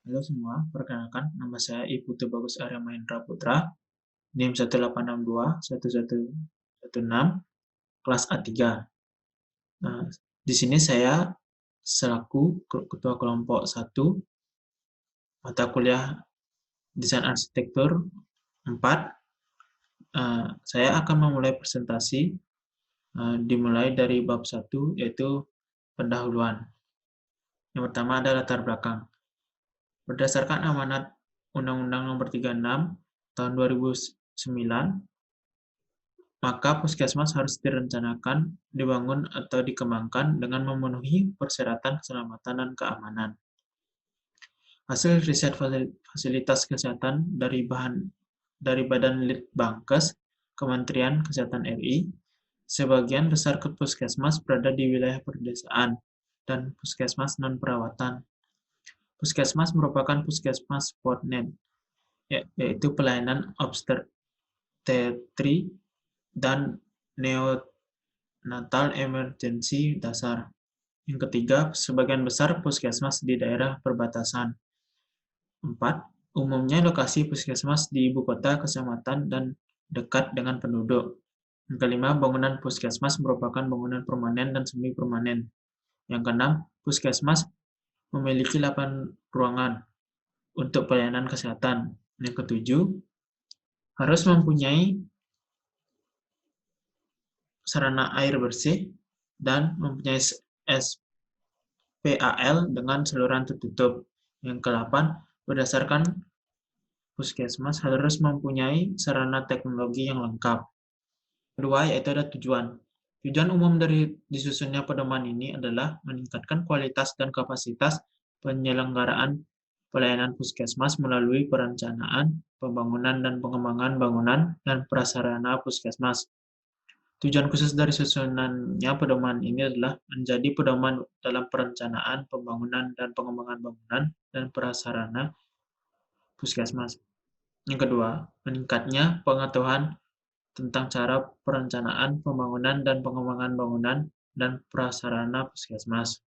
Halo semua, perkenalkan nama saya Iputu Bagus Arya Mahendra Putra, NIM 1821116, kelas A3. Nah, di sini saya selaku Ketua Kelompok 1, mata kuliah Desain Arsitektur 4. Saya akan memulai presentasi dimulai dari bab 1, yaitu pendahuluan. Yang pertama ada latar belakang. Berdasarkan amanat Undang-Undang Nomor 36 Tahun 2009, maka puskesmas harus direncanakan, dibangun, atau dikembangkan dengan memenuhi persyaratan keselamatan dan keamanan. Hasil riset fasilitas kesehatan dari Badan Litbangkes Kementerian Kesehatan RI, sebagian besar puskesmas berada di wilayah pedesaan dan puskesmas non-perawatan. Puskesmas merupakan puskesmas Podnet, yaitu pelayanan obstetri dan neonatal emergency dasar. Yang ketiga, sebagian besar puskesmas di daerah perbatasan. 4. Umumnya lokasi puskesmas di ibu kota, kecamatan, dan dekat dengan penduduk. Yang kelima, bangunan puskesmas merupakan bangunan permanen dan semi-permanen. Yang keenam, puskesmas memiliki 8 ruangan untuk pelayanan kesehatan. Yang ketujuh, harus mempunyai sarana air bersih dan mempunyai SPAL dengan saluran tertutup. Yang ke-8, berdasarkan puskesmas harus mempunyai sarana teknologi yang lengkap. Kedua, yaitu ada tujuan. Tujuan umum dari disusunnya pedoman ini adalah meningkatkan kualitas dan kapasitas penyelenggaraan pelayanan puskesmas melalui perencanaan, pembangunan, dan pengembangan bangunan dan prasarana puskesmas. Tujuan khusus dari susunannya pedoman ini adalah menjadi pedoman dalam perencanaan, pembangunan, dan pengembangan bangunan dan prasarana puskesmas. Yang kedua, meningkatnya pengetahuan tentang cara perencanaan, pembangunan, dan pengembangan bangunan dan prasarana puskesmas.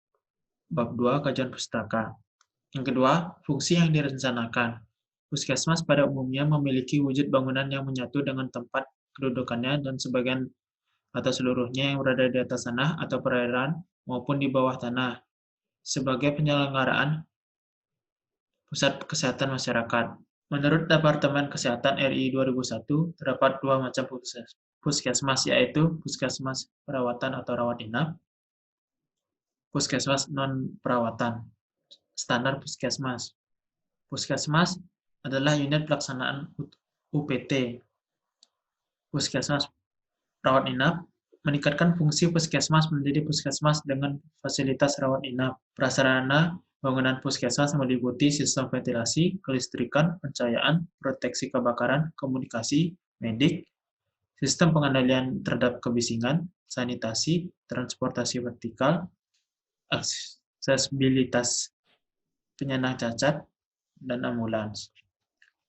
Bab 2, kajian pustaka. Yang kedua, fungsi yang direncanakan. Puskesmas pada umumnya memiliki wujud bangunan yang menyatu dengan tempat kedudukannya dan sebagian atau seluruhnya yang berada di atas tanah atau perairan maupun di bawah tanah sebagai penyelenggaraan pusat kesehatan masyarakat. Menurut Departemen Kesehatan RI 2001, terdapat dua macam puskesmas, yaitu puskesmas perawatan atau rawat inap, puskesmas non-perawatan. Standar puskesmas. Puskesmas adalah unit pelaksanaan UPT. Puskesmas rawat inap meningkatkan fungsi puskesmas menjadi puskesmas dengan fasilitas rawat inap. Prasarana bangunan puskesmas meliputi sistem ventilasi, kelistrikan, pencahayaan, proteksi kebakaran, komunikasi, medik, sistem pengendalian terhadap kebisingan, sanitasi, transportasi vertikal, aksesibilitas penyandang cacat, dan ambulans.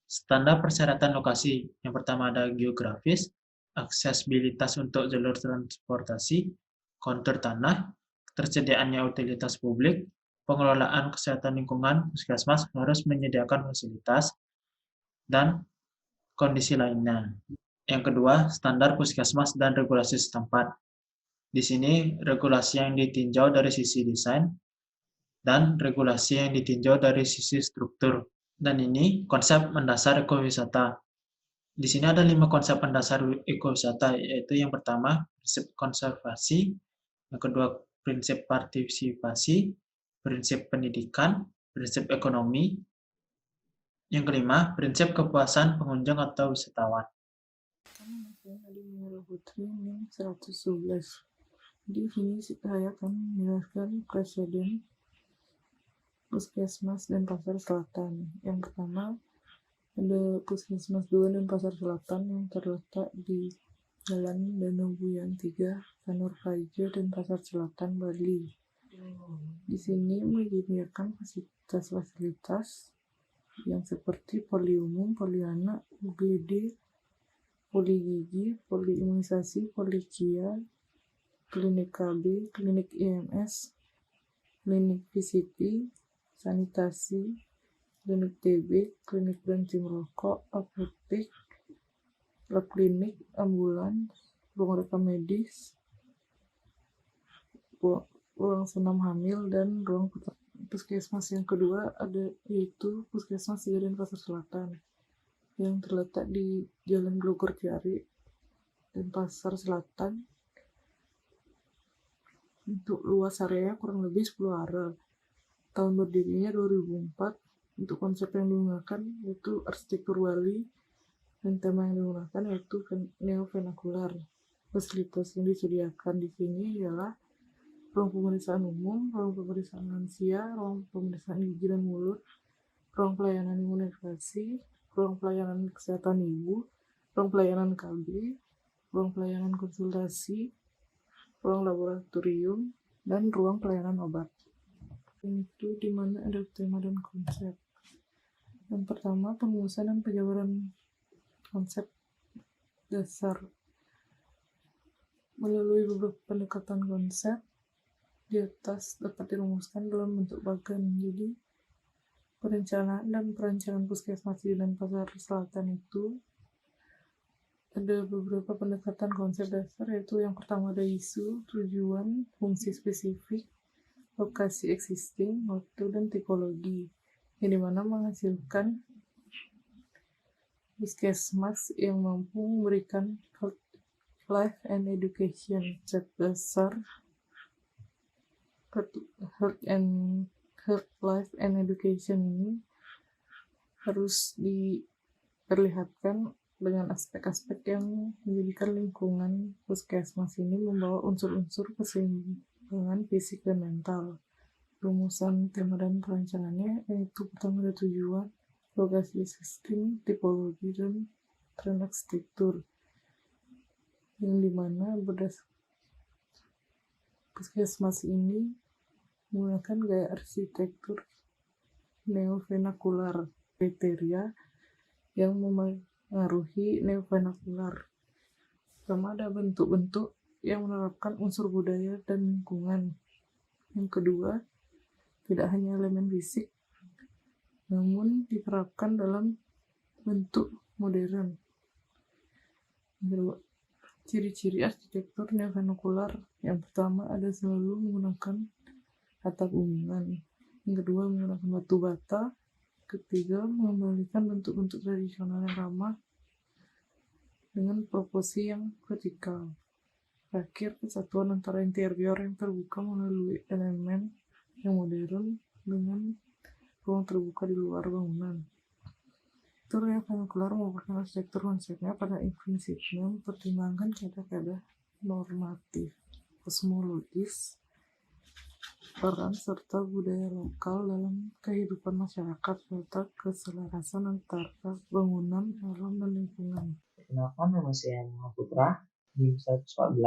Standar persyaratan lokasi. Yang pertama ada geografis, aksesibilitas untuk jalur transportasi, kontur tanah, tersediaannya utilitas publik, pengelolaan kesehatan lingkungan, puskesmas harus menyediakan fasilitas, dan kondisi lainnya. Yang kedua, standar puskesmas dan regulasi setempat. Di sini regulasi yang ditinjau dari sisi desain dan regulasi yang ditinjau dari sisi struktur. Dan ini konsep mendasar ekowisata. Di sini ada 5 konsep mendasar ekowisata, yaitu yang pertama, prinsip konservasi, yang kedua, prinsip partisipasi, prinsip pendidikan, prinsip ekonomi, yang kelima, prinsip kepuasan pengunjung atau wisatawan. Saya Adi Mira Putri, NIM 111. Di sini saya akan menjelaskan presiden Puskesmas dan Pasar Selatan. Yang pertama, ada Puskesmas 2 dan Pasar Selatan yang terletak di Jalan Danau Buyan 3, Sanur Praija, dan Pasar Selatan, Bali. Di sini menyediakan fasilitas-fasilitas yang seperti poli umum, poli anak, UGD, poli gigi, poli imunisasi, poli KIA, klinik KB, klinik IMS, klinik PCT, sanitasi, klinik TB, klinik berhenti merokok, apotek, lab klinik, ambulans, ruang rekam medis, ruang senam hamil, dan ruang puskesmas. Yang kedua yaitu Puskesmas 3 dan Pasar Selatan yang terletak di Jalan Grogol Ciari dan Pasar Selatan. Untuk luas area kurang lebih 10 area. Tahun berdirinya 2004. Untuk konsep yang digunakan yaitu arsitektur Bali, dan tema yang digunakan yaitu neo-vernakular. Fasilitas yang disediakan di sini ialah ruang pemeriksaan umum, ruang pemeriksaan lansia, ruang pemeriksaan gigi dan mulut, ruang pelayanan imunisasi, ruang pelayanan kesehatan ibu, ruang pelayanan KB, ruang pelayanan konsultasi, ruang laboratorium, dan ruang pelayanan obat. Itu di mana ada tema dan konsep. Yang pertama, pengurusan dan penjabaran konsep dasar. Melalui beberapa pendekatan konsep di atas dapat dirumuskan dalam bentuk bagan. Jadi, perencanaan dan perancangan Puskesmas dan Pasar Selatan itu ada beberapa pendekatan konsep dasar, yaitu yang pertama ada isu, tujuan, fungsi spesifik, lokasi existing, waktu, dan tipologi, yang dimana menghasilkan puskesmas yang mampu memberikan health, life, and education. Konsep dasar health, life, and education ini harus diperlihatkan dengan aspek-aspek yang menjadikan lingkungan puskesmas ini membawa unsur-unsur keseimbangan fisik dan mental. Rumusan tema dan perancangannya yaitu pertama ada tujuan, lokasi existing, tipologi, dan tren arsitektur, yang dimana puskesmas ini menggunakan gaya arsitektur neo-vernakular. Kriteria yang mengaruhi neo-vernakular. Pertama ada bentuk-bentuk yang menerapkan unsur budaya dan lingkungan. Yang kedua, tidak hanya elemen fisik, namun diterapkan dalam bentuk modern. Yang kedua, ciri-ciri arsitektur neo-vernakular. Yang pertama ada selalu menggunakan atap umbungan. Yang kedua menggunakan batu bata. Ketiga, mengembalikan bentuk-bentuk tradisional yang ramah dengan proporsi yang vertikal. Terakhir, kesatuan antara interior yang terbuka melalui elemen yang modern dengan ruang terbuka di luar bangunan. Arsitektur neo-vernakular merupakan arsitektur konsepnya pada prinsipnya mempertimbangkan kaidah-kaidah normatif, kosmologis, peran serta budaya lokal dalam kehidupan masyarakat, serta keselarasan antara bangunan, alam, dan lingkungan. Perkenalkan, nama saya Muhammad Putra. Di 114,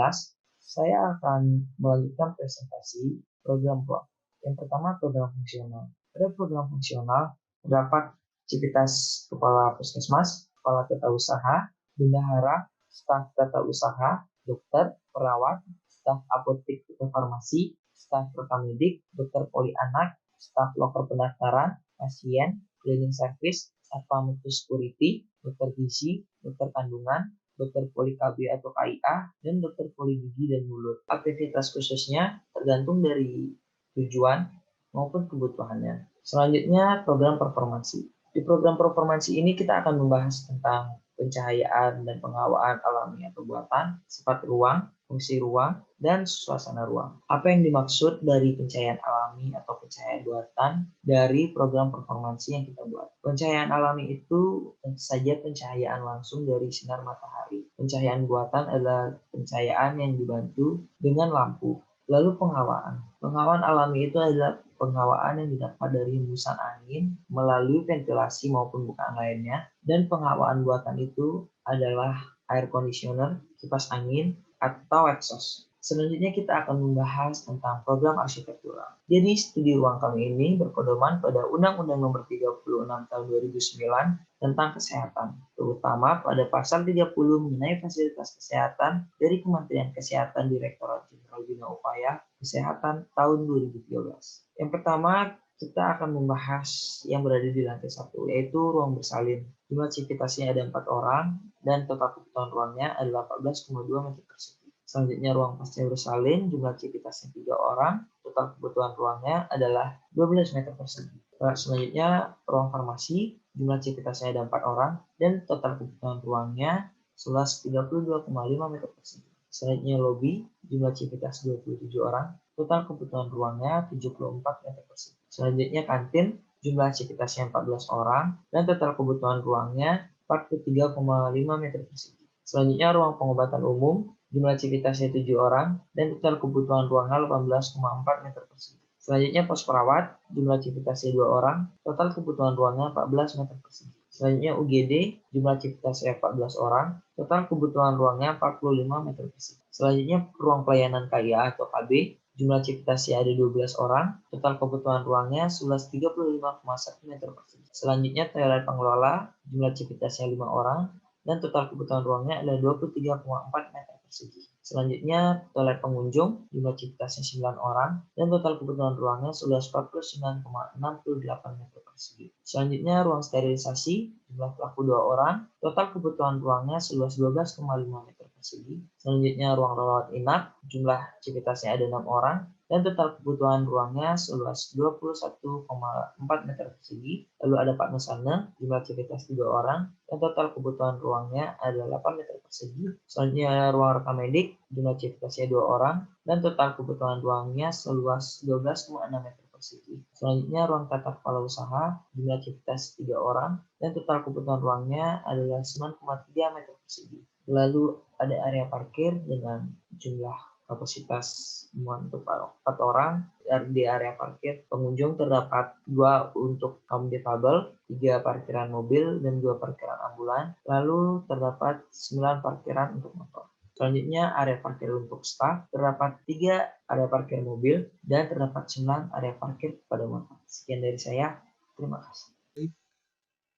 saya akan melanjutkan presentasi program PLOK. Yang pertama, program fungsional. Pada program fungsional terdapat aktivitas kepala puskesmas, kepala tata usaha, bendahara, staf tata usaha, dokter, perawat, staf apotek atau farmasi, staf rekamedik, dokter poli anak, staf loker pendaftaran, pasien, cleaning service, satpam security, dokter gizi, dokter kandungan, dokter poli KB atau KIA, dan dokter poli gigi dan mulut. Aktivitas khususnya tergantung dari tujuan maupun kebutuhannya. Selanjutnya, program performansi. Di program performansi ini kita akan membahas tentang pencahayaan dan penghawaan alami atau buatan, sifat ruang, fungsi ruang, dan suasana ruang. Apa yang dimaksud dari pencahayaan alami atau pencahayaan buatan dari program performansi yang kita buat? Pencahayaan alami itu tentu saja pencahayaan langsung dari sinar matahari. Pencahayaan buatan adalah pencahayaan yang dibantu dengan lampu. Lalu penghawaan. Penghawaan alami itu adalah penghawaan yang didapat dari hembusan angin melalui ventilasi maupun bukaan lainnya. Dan penghawaan buatan itu adalah air conditioner, kipas angin, atau exhaust. Selanjutnya kita akan membahas tentang program arsitektural. Jadi studi ruang kami ini berpedoman pada Undang-Undang Nomor 36 Tahun 2009 tentang kesehatan, terutama pada pasal 30 mengenai fasilitas kesehatan dari Kementerian Kesehatan Direktorat Jenderal Bina Upaya Kesehatan tahun 2013. Yang pertama, kita akan membahas yang berada di lantai 1, yaitu ruang bersalin. Jumlah civitasnya ada 4 orang, dan total kebutuhan ruangnya adalah 14,2 meter persegi. Selanjutnya ruang pasca bersalin, jumlah civitasnya 3 orang, total kebutuhan ruangnya adalah 12 meter persegi. Selanjutnya ruang farmasi, jumlah civitasnya ada 4 orang, dan total kebutuhan ruangnya seluas 32,5 meter persegi. Selanjutnya lobby, jumlah civitas 27 orang, total kebutuhan ruangnya 74 meter persegi. Selanjutnya kantin, jumlah civitasnya 14 orang, dan total kebutuhan ruangnya 43,5 meter persegi. Selanjutnya ruang pengobatan umum, jumlah civitasnya 7 orang, dan total kebutuhan ruangnya 18,4 meter persegi. Selanjutnya pos perawat, jumlah civitasnya 2 orang, total kebutuhan ruangnya 14 meter persegi. Selanjutnya UGD, jumlah civitasnya 14 orang, total kebutuhan ruangnya 45 meter persegi. Selanjutnya ruang pelayanan KIA atau KB, jumlah civitasnya ada 12 orang, total kebutuhan ruangnya seluas 35,1 meter persegi. Selanjutnya toilet pengelola, jumlah civitasnya 5 orang, dan total kebutuhan ruangnya adalah 23,4 meter persegi. Selanjutnya toilet pengunjung, jumlah civitasnya 9 orang, dan total kebutuhan ruangnya seluas 49,68 meter persegi. Selanjutnya ruang sterilisasi, jumlah pelaku 2 orang, total kebutuhan ruangnya seluas 12,5 meter persegi. Selanjutnya ruang rawat inap, jumlah civitasnya ada 6 orang, dan total kebutuhan ruangnya seluas 21,4 meter persegi. Lalu ada Pak Nusana, jumlah civitas 3 orang, dan total kebutuhan ruangnya adalah 8 meter persegi. Selanjutnya ruang rekam medik, jumlah civitasnya 2 orang, dan total kebutuhan ruangnya seluas 12,6 meter persegi. Selanjutnya ruang tata kepala usaha, jumlah civitas 3 orang, dan total kebutuhan ruangnya adalah 9,3 meter persegi. Lalu ada area parkir dengan jumlah kapasitas untuk 4 orang. Di area parkir pengunjung terdapat 2 untuk kaum difabel, 3 parkiran mobil, dan 2 parkiran ambulan. Lalu terdapat 9 parkiran untuk motor. Selanjutnya area parkir untuk staf, terdapat 3 area parkir mobil, dan terdapat 9 area parkir pada motor. Sekian dari saya, terima kasih.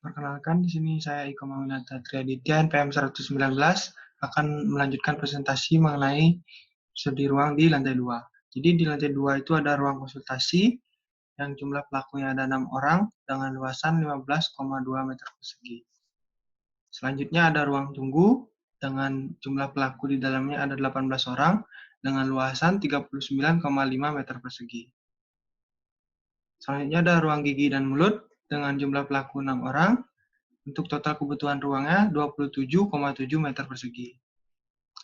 Perkenalkan, di sini saya Iko Mawinata Triaditya, NPM 119, akan melanjutkan presentasi mengenai studi ruang di lantai 2. Jadi di lantai 2 itu ada ruang konsultasi, yang jumlah pelakunya ada 6 orang, dengan luasan 15,2 meter persegi. Selanjutnya ada ruang tunggu, dengan jumlah pelaku di dalamnya ada 18 orang, dengan luasan 39,5 meter persegi. Selanjutnya ada ruang gigi dan mulut, dengan jumlah pelaku 6 orang, untuk total kebutuhan ruangnya 27,7 meter persegi.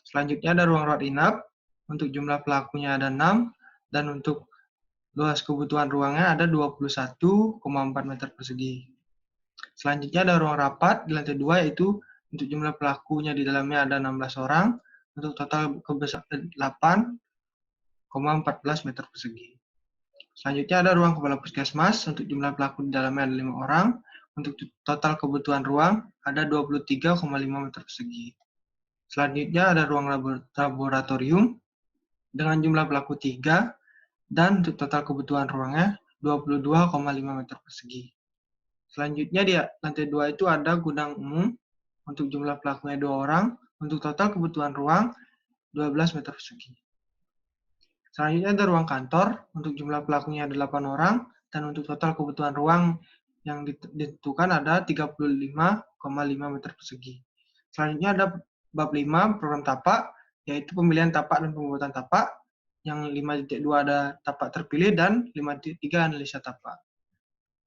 Selanjutnya ada ruang rawat inap, untuk jumlah pelakunya ada 6, dan untuk luas kebutuhan ruangnya ada 21,4 meter persegi. Selanjutnya ada ruang rapat di lantai 2, yaitu untuk jumlah pelakunya di dalamnya ada 16 orang, untuk total kebesaran 8,14 meter persegi. Selanjutnya ada ruang kepala puskesmas, untuk jumlah pelaku di dalamnya ada 5 orang, untuk total kebutuhan ruang ada 23,5 meter persegi. Selanjutnya ada ruang laboratorium dengan jumlah pelaku 3, dan untuk total kebutuhan ruangnya 22,5 meter persegi. Selanjutnya di lantai 2 itu ada gudang umum, untuk jumlah pelakunya 2 orang, untuk total kebutuhan ruang 12 meter persegi. Selanjutnya ada ruang kantor, untuk jumlah pelakunya ada 8 orang, dan untuk total kebutuhan ruang yang ditentukan ada 35,5 meter persegi. Selanjutnya ada bab 5 program tapak, yaitu pemilihan tapak dan pembuatan tapak, yang 5.2 ada tapak terpilih dan 5.3 analisa tapak.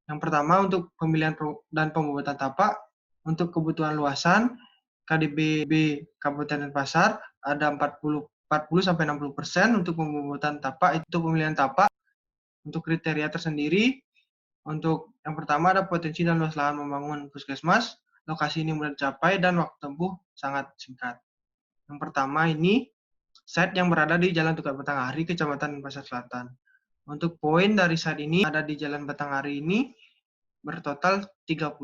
Yang pertama untuk pemilihan dan pembuatan tapak, untuk kebutuhan luasan, KDBB Kabupaten Denpasar ada 40-60% untuk pembuatan tapak, itu pemilihan tapak. Untuk kriteria tersendiri, untuk yang pertama ada potensi dan luas lahan membangun puskesmas, lokasi ini mudah dicapai dan waktu tempuh sangat singkat. Yang pertama ini, site yang berada di Jalan Tukar Batanghari, Kecamatan Denpasar Selatan. Untuk poin dari site ini ada di Jalan Batanghari ini bertotal 30.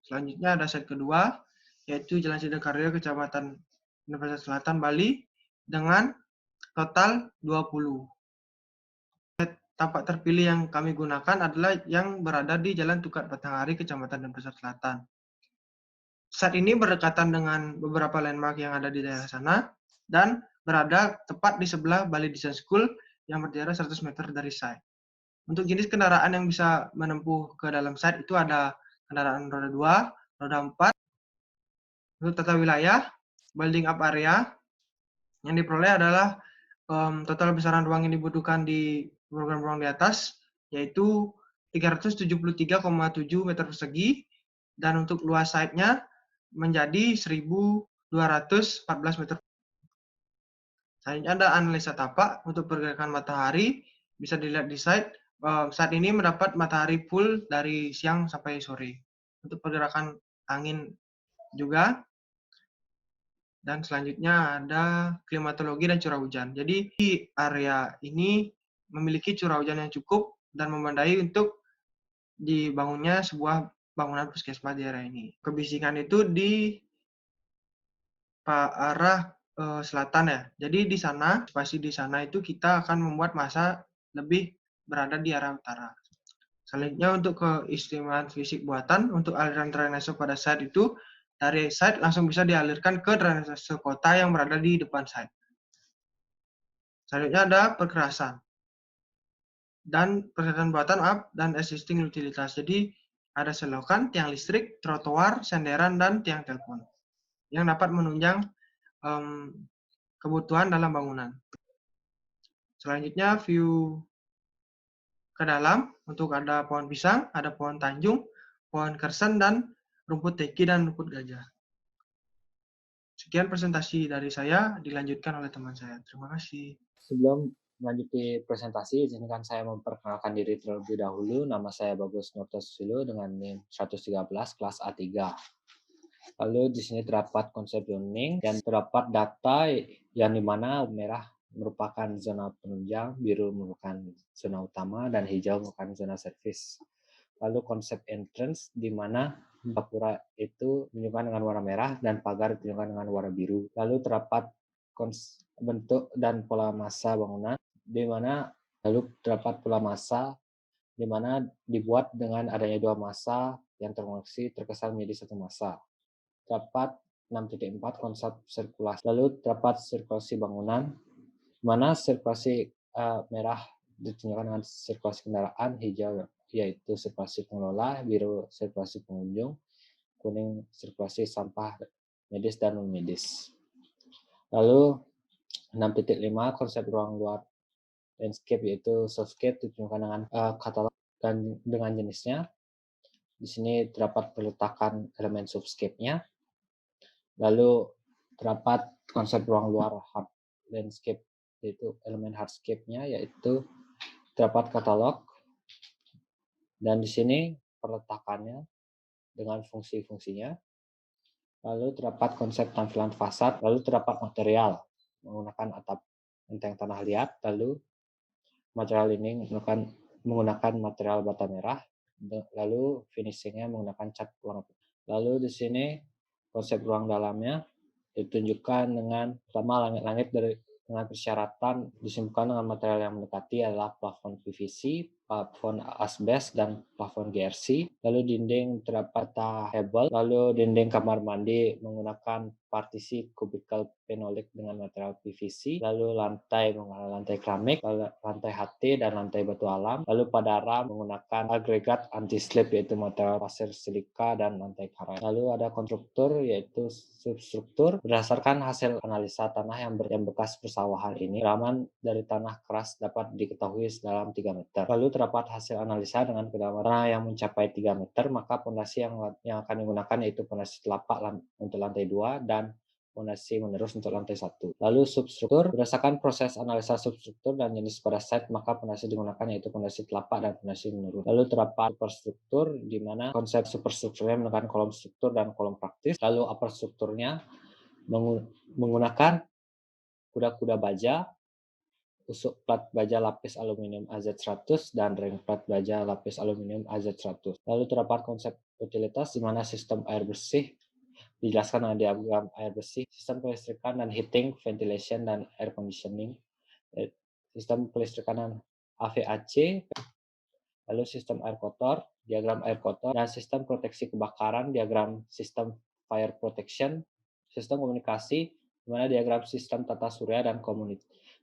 Selanjutnya ada site kedua, yaitu Jalan Sidakarya, Kecamatan Denpasar Selatan, Bali, dengan total 20. Tapak terpilih yang kami gunakan adalah yang berada di Jalan Tukar Batanghari, Kecamatan Denpasar Selatan. Saat ini berdekatan dengan beberapa landmark yang ada di daerah sana, dan berada tepat di sebelah Bali Design School yang berjarak 100 meter dari site. Untuk jenis kendaraan yang bisa menempuh ke dalam site itu ada kendaraan roda 2, roda 4. Untuk tata wilayah, building up area, yang diperoleh adalah total besaran ruang yang dibutuhkan di program ruang di atas, yaitu 373,7 meter persegi, dan untuk luas site-nya menjadi 1.214 meter. Selanjutnya ada analisa tapak untuk pergerakan matahari. Bisa dilihat di site. Saat ini mendapat matahari full dari siang sampai sore. Untuk pergerakan angin juga. Dan selanjutnya ada klimatologi dan curah hujan. Jadi di area ini memiliki curah hujan yang cukup dan memadai untuk dibangunnya sebuah bangunan puskesmas di area ini. Kebisingan itu di arah selatan ya. Jadi di sana, spasi di sana itu kita akan membuat masa lebih berada di arah utara. Selanjutnya untuk keistimewaan fisik buatan, untuk aliran drainase pada site itu, dari site langsung bisa dialirkan ke drainase kota yang berada di depan site. Selanjutnya ada perkerasan dan perkerasan buatan dan existing utilitas. Jadi ada selokan, tiang listrik, trotoar, senderan, dan tiang telepon yang dapat menunjang kebutuhan dalam bangunan. Selanjutnya view ke dalam, untuk ada pohon pisang, ada pohon tanjung, pohon kersen, dan rumput teki dan rumput gajah. Sekian presentasi dari saya, dilanjutkan oleh teman saya. Terima kasih. Sebelum melanjuti presentasi, izinkan saya memperkenalkan diri terlebih dahulu. Nama saya Bagus Nurtasusilo dengan NIM 113 kelas A3. Lalu di sini terdapat konsep zoning dan terdapat data yang dimana merah merupakan zona penunjang, biru merupakan zona utama, dan hijau merupakan zona servis. Lalu konsep entrance di mana gapura itu ditunjukkan dengan warna merah dan pagar ditunjukkan dengan warna biru. Lalu terdapat bentuk dan pola massa bangunan di mana terdapat pola massa di mana dibuat dengan adanya dua massa yang terkoneksi terkesan menjadi satu massa. Terdapat 6.4 konsep sirkulasi. Lalu terdapat sirkulasi bangunan, mana sirkulasi merah ditunjukkan dengan sirkulasi kendaraan, hijau yaitu sirkulasi pengelola, biru sirkulasi pengunjung, kuning sirkulasi sampah medis dan non-medis. Lalu 6.5 konsep ruang luar landscape yaitu softscape ditunjukkan dengan katalog dan dengan jenisnya. Di sini terdapat peletakan elemen softscape-nya. Lalu terdapat konsep ruang luar hard landscape yaitu elemen hardscape-nya yaitu terdapat katalog dan di sini peletakannya dengan fungsi-fungsinya. Lalu terdapat konsep tampilan fasad, lalu terdapat material menggunakan atap enteng tanah liat, lalu material ini menggunakan material bata merah, lalu finishingnya menggunakan cat warna putih. Lalu di sini konsep ruang dalamnya ditunjukkan dengan pertama langit-langit dengan persyaratan disimpan dengan material yang mendekati adalah plafon PVC, plafon asbes, dan plafon GRC. Lalu dinding terdapat hebel, lalu dinding kamar mandi menggunakan partisi kubikel fenolik dengan material PVC, lalu lantai menggunakan lantai keramik, lantai HT dan lantai batu alam, lalu pada ram menggunakan agregat anti-slip yaitu material pasir silika dan lantai karet. Lalu ada konstruktur yaitu substruktur berdasarkan hasil analisa tanah yang bekas persawahan ini, kedalaman dari tanah keras dapat diketahui dalam 3 meter. Lalu terdapat hasil analisa dengan kedalaman tanah yang mencapai 3 meter, maka fondasi yang akan digunakan yaitu fondasi telapak untuk lantai 2 dan fondasi menerus untuk lantai 1. Lalu substruktur, berdasarkan proses analisa substruktur dan jenis pada site, maka fondasi digunakan yaitu fondasi telapak dan fondasi menurun. Lalu terdapat superstruktur, di mana konsep superstrukturnya menggunakan kolom struktur dan kolom praktis. Lalu upper strukturnya menggunakan kuda-kuda baja, usuk plat baja lapis aluminium AZ100 dan ring plat baja lapis aluminium AZ100. Lalu terdapat konsep utilitas di mana sistem air bersih dijelaskan dengan diagram air bersih, sistem kelistrikan dan heating, ventilation dan air conditioning, sistem kelistrikan dan AVAC, lalu sistem air kotor, diagram air kotor, dan sistem proteksi kebakaran, diagram sistem fire protection, sistem komunikasi, di mana diagram sistem tata surya dan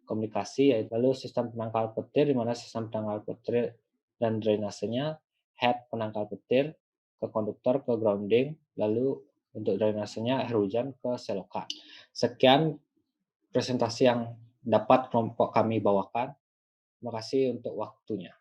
komunikasi, yaitu lalu sistem penangkal petir, di mana sistem penangkal petir dan drainasenya head penangkal petir ke konduktor ke grounding, lalu untuk drainasenya air hujan ke selokan. Sekian presentasi yang dapat kelompok kami bawakan. Terima kasih untuk waktunya.